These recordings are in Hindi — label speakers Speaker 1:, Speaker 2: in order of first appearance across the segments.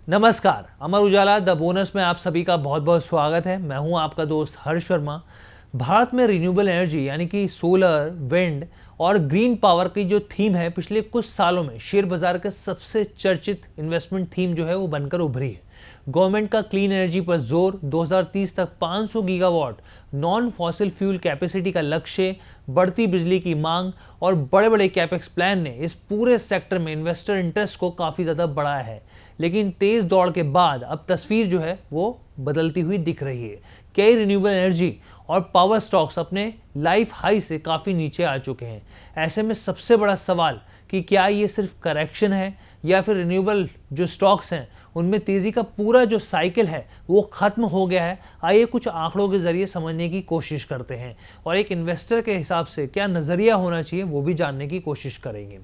Speaker 1: नमस्कार, अमर उजाला द बोनस में आप सभी का बहुत बहुत स्वागत है। मैं हूं आपका दोस्त हर्ष शर्मा। भारत में रिन्यूएबल एनर्जी यानी कि सोलर, विंड और ग्रीन पावर की जो थीम है पिछले कुछ सालों में शेयर बाजार का सबसे चर्चित इन्वेस्टमेंट थीम जो है वो बनकर उभरी है। गवर्नमेंट का क्लीन एनर्जी पर जोर, 2030 तक 500 gigawatt non fossil fuel capacity का लक्ष्य, बढ़ती बिजली की मांग और बड़े बड़े कैपेक्स प्लान ने इस पूरे सेक्टर में इन्वेस्टर इंटरेस्ट को काफ़ी ज़्यादा बढ़ाया है। लेकिन तेज दौड़ के बाद अब तस्वीर जो है वो बदलती हुई दिख रही है। कई रिन्यूएबल एनर्जी और पावर स्टॉक्स अपने लाइफ हाई से काफ़ी नीचे आ चुके हैं। ऐसे में सबसे बड़ा सवाल कि क्या ये सिर्फ करेक्शन है या फिर रिन्यूएबल जो स्टॉक्स हैं उनमें तेज़ी का पूरा जो साइकिल है वो ख़त्म हो गया है। आइए कुछ आंकड़ों के ज़रिए समझने की कोशिश करते हैं और एक इन्वेस्टर के हिसाब से क्या नज़रिया होना चाहिए वो भी जानने की कोशिश करेंगे।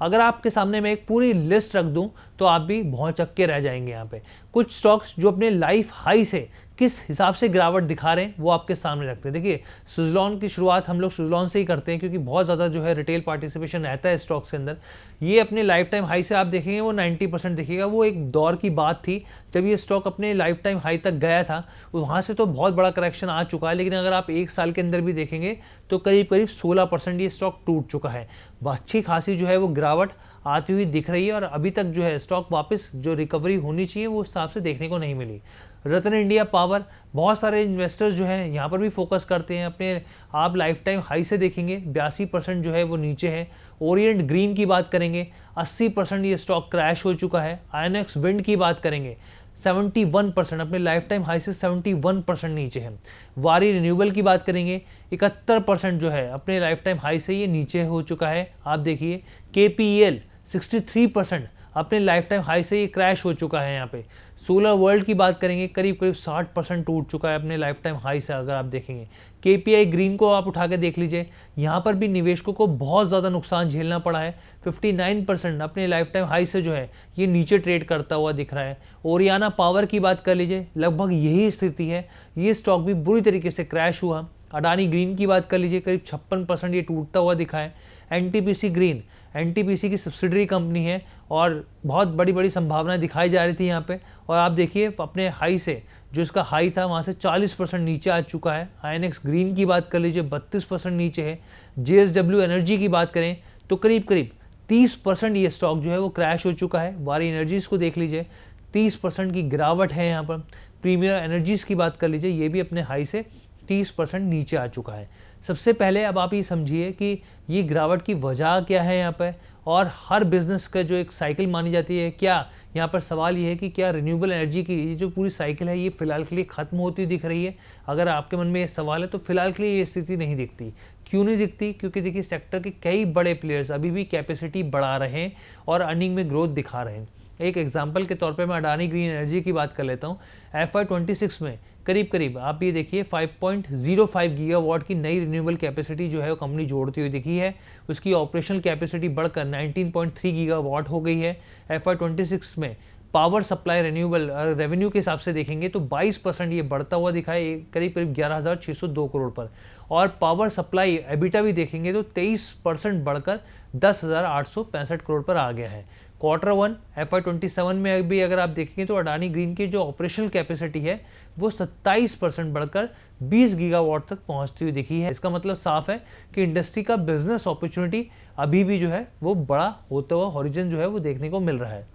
Speaker 1: अगर आपके सामने मैं एक पूरी लिस्ट रख दूं तो आप भी भौचक्के रह जाएंगे। यहाँ पे कुछ स्टॉक्स जो अपने लाइफ हाई से किस हिसाब से गिरावट दिखा रहे हैं वो आपके सामने रखते हैं। देखिए, सुज़लॉन की शुरुआत हम लोग सुज़लॉन से ही करते हैं क्योंकि बहुत ज़्यादा जो है रिटेल पार्टिसिपेशन रहता है स्टॉक्स के अंदर। ये अपने लाइफ टाइम हाई से आप देखेंगे वो 90% दिखेगा। वो एक दौर की बात थी जब ये स्टॉक अपने लाइफ टाइम हाई तक गया था। वहाँ से तो बहुत बड़ा करेक्शन आ चुका है, लेकिन अगर आप एक साल के अंदर भी देखेंगे तो करीब करीब 16% ये स्टॉक टूट चुका है। अच्छी खासी जो है वो गिरावट आती हुई दिख रही है और अभी तक जो है स्टॉक वापस जो रिकवरी होनी चाहिए वो उस हिसाब से देखने को नहीं मिली। रतन इंडिया पावर, बहुत सारे इन्वेस्टर्स जो हैं यहाँ पर भी फोकस करते हैं। अपने आप लाइफ टाइम हाई से देखेंगे 82% जो है वो नीचे है। ओरिएंट ग्रीन की बात करेंगे 80% ये स्टॉक क्रैश हो चुका है। आईएनएक्स विंड की बात करेंगे 71% अपने लाइफ टाइम हाई से 71% नीचे है। वारी रिन्यूएबल की बात करेंगे 71% जो है अपने लाइफ टाइम हाई से ये नीचे हो चुका है। आप देखिए केपीएल 63% अपने लाइफ टाइम हाई से ये क्रैश हो चुका है। यहाँ पे सोलर वर्ल्ड की बात करेंगे करीब करीब 60% टूट चुका है अपने लाइफ टाइम हाई से। अगर आप देखेंगे केपीआई ग्रीन को आप उठा के देख लीजिए, यहाँ पर भी निवेशकों को बहुत ज़्यादा नुकसान झेलना पड़ा है। 59% अपने लाइफ टाइम हाई से जो है ये नीचे ट्रेड करता हुआ दिख रहा है। ओरियाना पावर की बात कर लीजिए, लगभग यही स्थिति है। ये स्टॉक भी बुरी तरीके से क्रैश हुआ। अडानी ग्रीन की बात कर लीजिए, करीब 56% ये टूटता हुआ दिखा है। एनटीपीसी ग्रीन, एनटीपीसी की सब्सिडरी कंपनी है और बहुत बड़ी बड़ी संभावनाएं दिखाई जा रही थी यहाँ पे, और आप देखिए अपने हाई से जो इसका हाई था वहाँ से 40% नीचे आ चुका है। आईएनएक्स ग्रीन की बात कर लीजिए 32% नीचे है। जेएसडब्ल्यू एनर्जी की बात करें तो करीब करीब 30% ये स्टॉक जो है वो क्रैश हो चुका है। वारी एनर्जीज़ को देख लीजिए 30% की गिरावट है यहाँ पर। प्रीमियर एनर्जीज़ की बात कर लीजिए, ये भी अपने हाई से 30% नीचे आ चुका है। सबसे पहले अब आप ये समझिए कि ये गिरावट की वजह क्या है यहाँ पर, और हर बिजनेस का जो एक साइकिल मानी जाती है, क्या यहाँ पर सवाल ये है कि क्या रिन्यूएबल एनर्जी की ये जो पूरी साइकिल है ये फिलहाल के लिए ख़त्म होती दिख रही है। अगर आपके मन में ये सवाल है तो फिलहाल के लिए ये स्थिति नहीं दिखती। क्यों नहीं दिखती? क्योंकि देखिए सेक्टर के कई बड़े प्लेयर्स अभी भी कैपेसिटी बढ़ा रहे हैं और अर्निंग में ग्रोथ दिखा रहे हैं। एक एग्जाम्पल के तौर पर मैं अडानी ग्रीन एनर्जी की बात कर लेता हूँ। FY26 में करीब करीब आप ये देखिए 5.05 गीगावाट की नई रिन्यूएबल कैपेसिटी जो है वो कंपनी जोड़ती हुई दिखी है। उसकी ऑपरेशनल कैपेसिटी बढ़कर 19.3 गीगावाट हो गई है। FY26 में पावर सप्लाई रिन्यूएबल रेवेन्यू के हिसाब से देखेंगे तो 22% ये बढ़ता हुआ दिखा है, करीब करीब 11,602 करोड़ पर। और पावर सप्लाई एबिटा भी देखेंगे तो 23% बढ़कर 10,865 करोड़ पर आ गया है। Q1 FY27 में भी अगर आप देखेंगे तो अडानी ग्रीन की जो ऑपरेशनल कैपेसिटी है वो 27% बढ़कर 20 गीगावाट तक पहुंचती हुई दिखी है। इसका मतलब साफ है कि इंडस्ट्री का बिजनेस अपॉर्चुनिटी अभी भी जो है वो बड़ा होता हुआ हॉरिजन जो है वो देखने को मिल रहा है।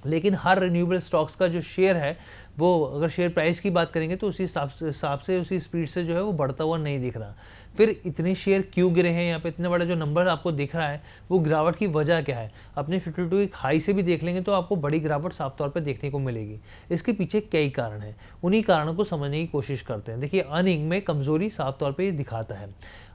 Speaker 1: लेकिन हर रिन्यूएबल स्टॉक्स का जो शेयर है वो अगर शेयर प्राइस की बात करेंगे तो उसी हिसाब से उसी स्पीड से जो है वो बढ़ता हुआ नहीं दिख रहा। फिर इतने शेयर क्यों गिरे हैं? यहाँ पे इतने बड़ा जो नंबर आपको दिख रहा है वो गिरावट की वजह क्या है? अपने 52 वीक हाई से भी देख लेंगे तो आपको बड़ी गिरावट साफ तौर पे देखने को मिलेगी। इसके पीछे कई कारण हैं, उन्हीं कारणों को समझने की कोशिश करते हैं। देखिए, अर्निंग में कमजोरी साफ तौर पर ये दिखाता है,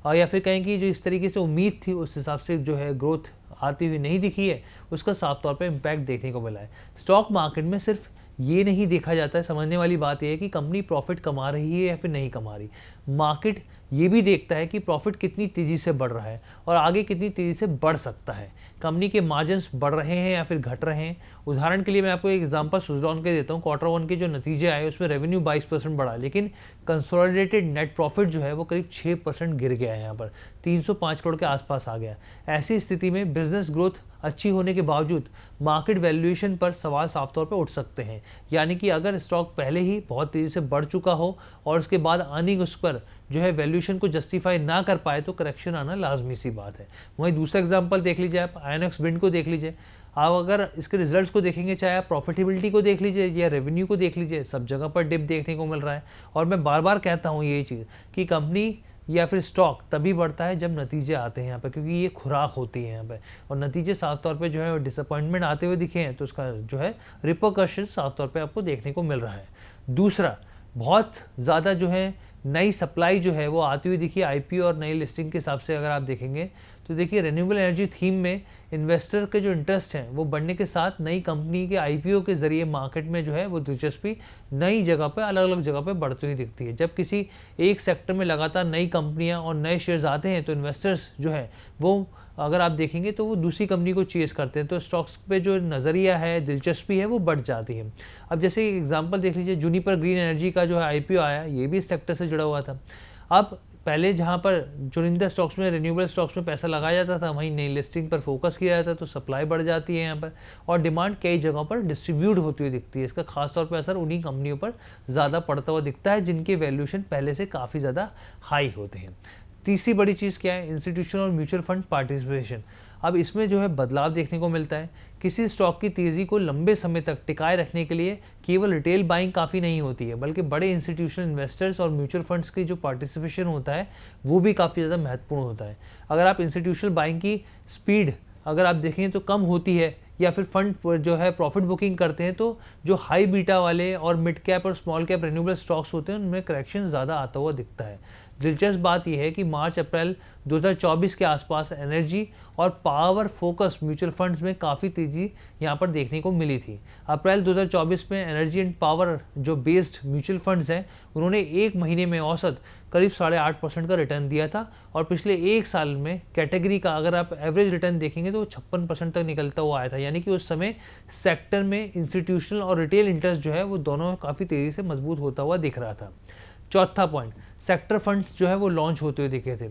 Speaker 1: और या फिर कहें कि जो इस तरीके से उम्मीद थी उस हिसाब से जो है ग्रोथ आती हुई नहीं दिखी है, उसका साफ तौर पे इम्पैक्ट देखने को मिला है। स्टॉक मार्केट में सिर्फ ये नहीं देखा जाता है, समझने वाली बात यह है कि कंपनी प्रॉफिट कमा रही है या फिर नहीं कमा रही। मार्केट ये भी देखता है कि प्रॉफिट कितनी तेज़ी से बढ़ रहा है और आगे कितनी तेज़ी से बढ़ सकता है। कंपनी के मार्जिन्स बढ़ रहे हैं या फिर घट रहे हैं। उदाहरण के लिए मैं आपको एक एग्जांपल सुज़लॉन के देता हूँ। Q1 के जो नतीजे आए उसमें रेवेन्यू 22% बढ़ा, लेकिन कंसोलिडेटेड नेट प्रॉफिट जो है वो करीब 6% गिर गया है, यहाँ पर 305 करोड़ के आसपास आ गया। ऐसी स्थिति में बिजनेस ग्रोथ अच्छी होने के बावजूद मार्केट वैल्यूएशन पर सवाल साफ तौर पर उठ सकते हैं। यानी कि अगर स्टॉक पहले ही बहुत तेज़ी से बढ़ चुका हो और उसके बाद अर्निंग उस पर जो है वैल्यूएशन को जस्टिफाई ना कर पाए तो करेक्शन आना लाजमी सी बात है। वहीं दूसरा एग्जांपल देख लीजिए आप, आईएनएक्स विंड को देख लीजिए। आप अगर इसके रिजल्ट्स को देखेंगे, चाहे आप प्रॉफिटेबिलिटी को देख लीजिए या रेवेन्यू को देख लीजिए, सब जगह पर डिप देखने को मिल रहा है। और मैं बार बार कहता हूँ यही चीज़ कि कंपनी या फिर स्टॉक तभी बढ़ता है जब नतीजे आते हैं यहाँ पे, क्योंकि ये खुराक होती है यहाँ पे। और नतीजे साफ तौर पे जो है डिसअपॉइंटमेंट आते हुए दिखे हैं तो उसका जो है रिपरकशन साफ तौर पे आपको देखने को मिल रहा है। दूसरा, बहुत ज़्यादा जो है नई सप्लाई जो है वो आती हुई दिखी आईपीओ और नई लिस्टिंग के हिसाब से। अगर आप देखेंगे तो देखिए रिन्यूएबल एनर्जी थीम में इन्वेस्टर के जो इंटरेस्ट हैं वो बढ़ने के साथ नई कंपनी के आईपीओ के जरिए मार्केट में जो है वो दिलचस्पी नई जगह पर, अलग अलग जगह पर बढ़ती हुई दिखती है। जब किसी एक सेक्टर में लगातार नई कंपनियां और नए शेयर्स आते हैं तो इन्वेस्टर्स जो है वो, अगर आप देखेंगे तो वो दूसरी कंपनी को चेस करते हैं, तो स्टॉक्स पे जो नज़रिया है, दिलचस्पी है वो बढ़ जाती है। अब जैसे एग्जांपल देख लीजिए, जूनिपर ग्रीन एनर्जी का जो है आईपीओ आया, ये भी इस सेक्टर से जुड़ा हुआ था। अब पहले जहाँ पर चुनिंदा स्टॉक्स में, रिन्यूएबल स्टॉक्स में पैसा लगाया जाता था, वहीं नई लिस्टिंग पर फोकस किया जाता है तो सप्लाई बढ़ जाती है यहाँ पर और डिमांड कई जगहों पर डिस्ट्रीब्यूट होती हुई दिखती है। इसका खासतौर पर असर उन्हीं कंपनियों पर ज़्यादा पड़ता हुआ दिखता है जिनके वैल्यूएशन पहले से काफ़ी ज़्यादा हाई होते हैं। तीसरी बड़ी चीज़ क्या है? इंस्टीट्यूशनल और म्यूचुअल फंड पार्टिसिपेशन। अब इसमें जो है बदलाव देखने को मिलता है। किसी स्टॉक की तेज़ी को लंबे समय तक टिकाए रखने के लिए केवल रिटेल बाइंग काफ़ी नहीं होती है, बल्कि बड़े इंस्टीट्यूशनल इन्वेस्टर्स और म्यूचुअल फंड्स की जो पार्टिसिपेशन होता है वो भी काफ़ी ज़्यादा महत्वपूर्ण होता है। अगर आप इंस्टीट्यूशनल बाइंग की स्पीड अगर आप देखें तो कम होती है या फिर फंड जो है प्रॉफिट बुकिंग करते हैं तो जो हाई बीटा वाले और मिड कैप और स्मॉल कैप रिन्यूएबल स्टॉक्स होते हैं उनमें करेक्शन ज़्यादा आता हुआ दिखता है। दिलचस्प बात यह है कि मार्च अप्रैल 2024 के आसपास एनर्जी और पावर फोकस म्यूचुअल फंड्स में काफ़ी तेज़ी यहाँ पर देखने को मिली थी। अप्रैल 2024 में एनर्जी एंड पावर जो बेस्ड म्यूचुअल फंड्स हैं उन्होंने एक महीने में औसत करीब 8.5% का रिटर्न दिया था और पिछले एक साल में कैटेगरी का अगर आप एवरेज रिटर्न देखेंगे तो 56% तक निकलता हुआ आया था। यानी कि उस समय सेक्टर में इंस्टीट्यूशनल और रिटेल इंटरेस्ट जो है वो दोनों काफ़ी तेज़ी से मजबूत होता हुआ दिख रहा था। चौथा पॉइंट, सेक्टर फंड्स जो है वो लॉन्च होते हुए दिखे थे।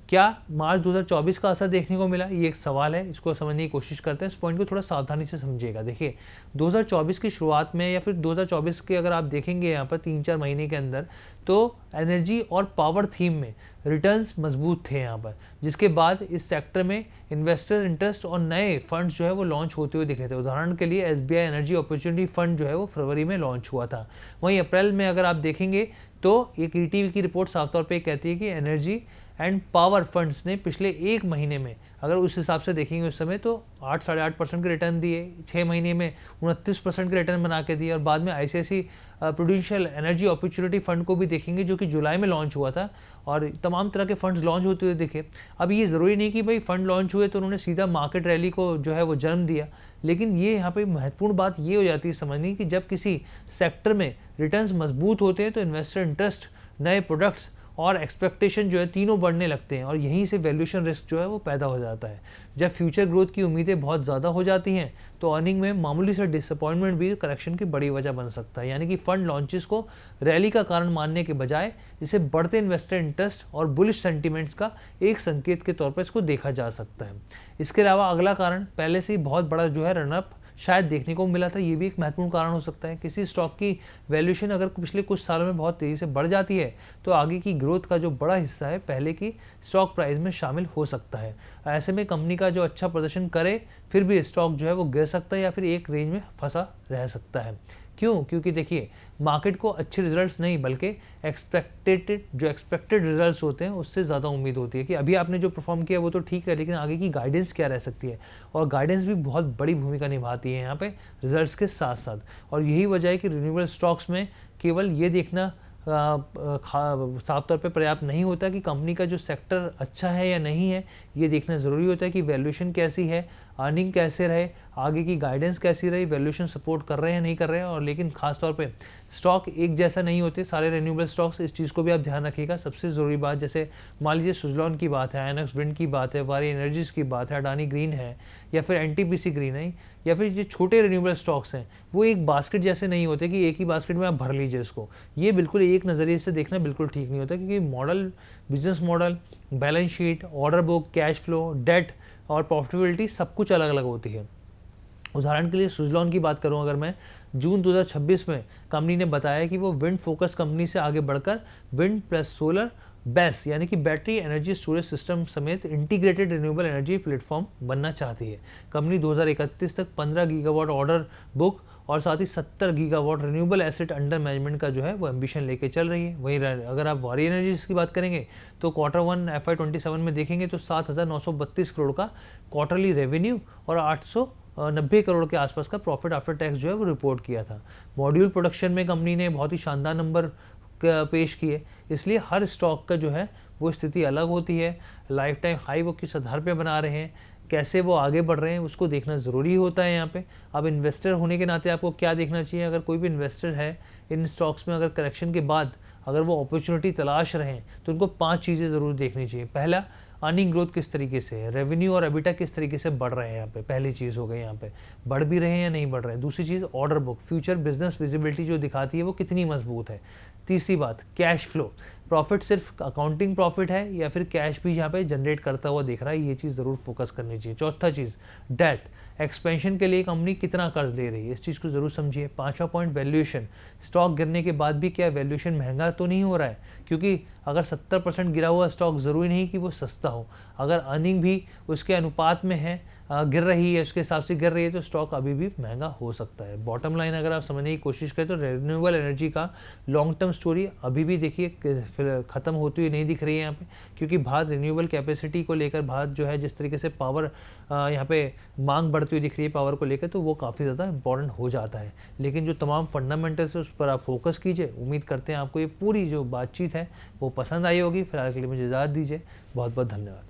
Speaker 1: क्या मार्च 2024 का असर देखने को मिला? ये एक सवाल है, इसको समझने की कोशिश करते हैं। इस पॉइंट को थोड़ा सावधानी से समझिएगा। देखिए 2024 की शुरुआत में या फिर 2024 के अगर आप देखेंगे यहाँ पर 3-4 महीने के अंदर तो एनर्जी और पावर थीम में रिटर्न्स मजबूत थे यहाँ पर, जिसके बाद इस सेक्टर में इन्वेस्टर इंटरेस्ट और नए फंड्स जो है वो लॉन्च होते हुए दिखे थे। उदाहरण के लिए एसबीआई एनर्जी अपॉर्चुनिटी फंड जो है वो फरवरी में लॉन्च हुआ था। वहीं अप्रैल में अगर आप देखेंगे तो एक ईटीवी की रिपोर्ट साफ तौर पे कहती है कि एनर्जी एंड पावर फंड्स ने पिछले एक महीने में अगर उस हिसाब से देखेंगे उस समय तो 8-8.5% के रिटर्न दिए, 6 महीने में 29% के रिटर्न बना के दिए और बाद में ICICI Prudential energy opportunity fund को भी देखेंगे जो कि जुलाई में लॉन्च हुआ था और तमाम तरह के फंड्स लॉन्च होते हुए दिखे। अब ये ज़रूरी नहीं कि भाई फंड लॉन्च हुए तो उन्होंने सीधा मार्केट रैली को जो है वो जन्म दिया, लेकिन ये यहाँ पे महत्वपूर्ण बात ये हो जाती है समझनी कि जब किसी सेक्टर में रिटर्न्स मजबूत होते हैं तो इन्वेस्टर इंटरेस्ट, नए प्रोडक्ट्स और एक्सपेक्टेशन जो है तीनों बढ़ने लगते हैं और यहीं से वैल्यूएशन रिस्क जो है वो पैदा हो जाता है। जब फ्यूचर ग्रोथ की उम्मीदें बहुत ज़्यादा हो जाती हैं तो अर्निंग में मामूली से डिसअपॉइंटमेंट भी करेक्शन की बड़ी वजह बन सकता है। यानी कि फंड लॉन्चेस को रैली का कारण मानने के बजाय इसे बढ़ते इन्वेस्टर इंटरेस्ट और बुलिश सेंटिमेंट्स का एक संकेत के तौर पर इसको देखा जा सकता है। इसके अलावा अगला कारण पहले से ही बहुत बड़ा जो है रनअप शायद देखने को मिला था, ये भी एक महत्वपूर्ण कारण हो सकता है। किसी स्टॉक की वैल्यूएशन अगर पिछले कुछ सालों में बहुत तेज़ी से बढ़ जाती है तो आगे की ग्रोथ का जो बड़ा हिस्सा है पहले की स्टॉक प्राइस में शामिल हो सकता है। ऐसे में कंपनी का जो अच्छा प्रदर्शन करे फिर भी स्टॉक जो है वो गिर सकता है या फिर एक रेंज में फंसा रह सकता है। क्यों? क्योंकि देखिए मार्केट को अच्छे रिजल्ट्स नहीं बल्कि एक्सपेक्टेड रिजल्ट्स होते हैं उससे ज़्यादा उम्मीद होती है कि अभी आपने जो परफॉर्म किया वो तो ठीक है लेकिन आगे की गाइडेंस क्या रह सकती है, और गाइडेंस भी बहुत बड़ी भूमिका निभाती है यहाँ पे रिजल्ट्स के साथ साथ। और यही वजह है कि रिन्यूएबल स्टॉक्स में केवल ये देखना साफ तौर पे पर्याप्त नहीं होता कि कंपनी का जो सेक्टर अच्छा है या नहीं है, ये देखना ज़रूरी होता है कि वैल्यूएशन कैसी है, अर्निंग कैसे रहे, आगे की गाइडेंस कैसी रही, वैल्यूएशन सपोर्ट कर रहे हैं नहीं कर रहे हैं। और लेकिन खास तौर पे स्टॉक एक जैसा नहीं होते सारे रिन्यूएबल स्टॉक्स, इस चीज़ को भी आप ध्यान रखिएगा। सबसे ज़रूरी बात, जैसे मान लीजिए सुजलॉन की बात है, आईएनएक्स विंड की बात है, वारी एनर्जीज की बात है, अडानी ग्रीन है या फिर एनटीपीसी ग्रीन है या फिर ये छोटे रिन्यूएबल स्टॉक्स हैं, वो एक बास्केट जैसे नहीं होते कि एक ही बास्केट में आप भर लीजिए इसको। ये बिल्कुल एक नज़रिए से देखना बिल्कुल ठीक नहीं होता, क्योंकि model, business model, balance sheet, order book, cash flow, debt और प्रॉफिटेबिलिटी सब कुछ अलग अलग होती है। उदाहरण के लिए सुज़लॉन की बात करूं अगर मैं, जून 2026 में कंपनी ने बताया कि वो विंड फोकस कंपनी से आगे बढ़कर विंड प्लस सोलर बेस यानी कि बैटरी एनर्जी स्टोरेज सिस्टम समेत इंटीग्रेटेड रिन्यूएबल एनर्जी प्लेटफॉर्म बनना चाहती है। कंपनी 2031 तक 15 गीगावाट ऑर्डर बुक और साथ ही 70 gigawatt renewable asset under management का जो है वो एम्बिशन लेके चल रही है। वहीं अगर आप वारी एनर्जीज की बात करेंगे तो Q1 FY27 में देखेंगे तो 7,932 करोड़ का क्वार्टरली रेवेन्यू और 890 करोड़ के आसपास का प्रॉफिट आफ्टर टैक्स जो है वो रिपोर्ट किया था। मॉड्यूल प्रोडक्शन में कंपनी ने बहुत ही शानदार नंबर पेश किए, इसलिए हर स्टॉक का जो है वो स्थिति अलग होती है। लाइफ टाइम हाई वो किस आधार पे बना रहे हैं, कैसे वो आगे बढ़ रहे हैं, उसको देखना ज़रूरी होता है यहाँ पे। अब इन्वेस्टर होने के नाते आपको क्या देखना चाहिए, अगर कोई भी इन्वेस्टर है इन स्टॉक्स में, अगर करेक्शन के बाद अगर वो अपॉर्चुनिटी तलाश रहे हैं तो उनको 5 चीज़ें ज़रूर देखनी चाहिए। पहला, अर्निंग ग्रोथ किस तरीके से है, रेवेन्यू और एबिटा किस तरीके से बढ़ रहे हैं, यहाँ पे पहली चीज़ हो गई, यहाँ पे बढ़ भी रहे हैं या नहीं बढ़ रहे हैं। दूसरी चीज़, order book, future business visibility जो दिखाती है वो कितनी मजबूत है। तीसरी बात, कैश फ्लो, प्रॉफिट सिर्फ अकाउंटिंग प्रॉफिट है या फिर कैश भी यहाँ पे जनरेट करता हुआ दिख रहा है, ये चीज़ ज़रूर फोकस करनी चाहिए। चौथा चीज़, डेट, एक्सपेंशन के लिए कंपनी कितना कर्ज ले रही है, इस चीज़ को ज़रूर समझिए। 5वां पॉइंट, वैल्यूएशन, स्टॉक गिरने के बाद भी क्या वैल्यूएशन महंगा तो नहीं हो रहा है, क्योंकि अगर 70% गिरा हुआ स्टॉक ज़रूरी नहीं कि वो सस्ता हो। अगर अर्निंग भी उसके अनुपात में है, गिर रही है, उसके हिसाब से गिर रही है, तो स्टॉक अभी भी महंगा हो सकता है। बॉटम लाइन अगर आप समझने की कोशिश करें तो रिन्यूएबल एनर्जी का लॉन्ग टर्म स्टोरी अभी भी देखिए ख़त्म होती हुई नहीं दिख रही है यहाँ पे, क्योंकि भारत रिन्यूएबल कैपेसिटी को लेकर भारत जो है जिस तरीके से पावर यहाँ पे मांग बढ़ती हुई दिख रही है पावर को लेकर, तो वो काफ़ी ज़्यादा इंपॉर्टेंट हो जाता है। लेकिन जो तमाम फंडामेंटल्स है उस पर आप फोकस कीजिए। उम्मीद करते हैं आपको ये पूरी जो बातचीत है वो पसंद आई होगी। फिलहाल के लिए मुझे इजाज़त दीजिए। बहुत बहुत धन्यवाद।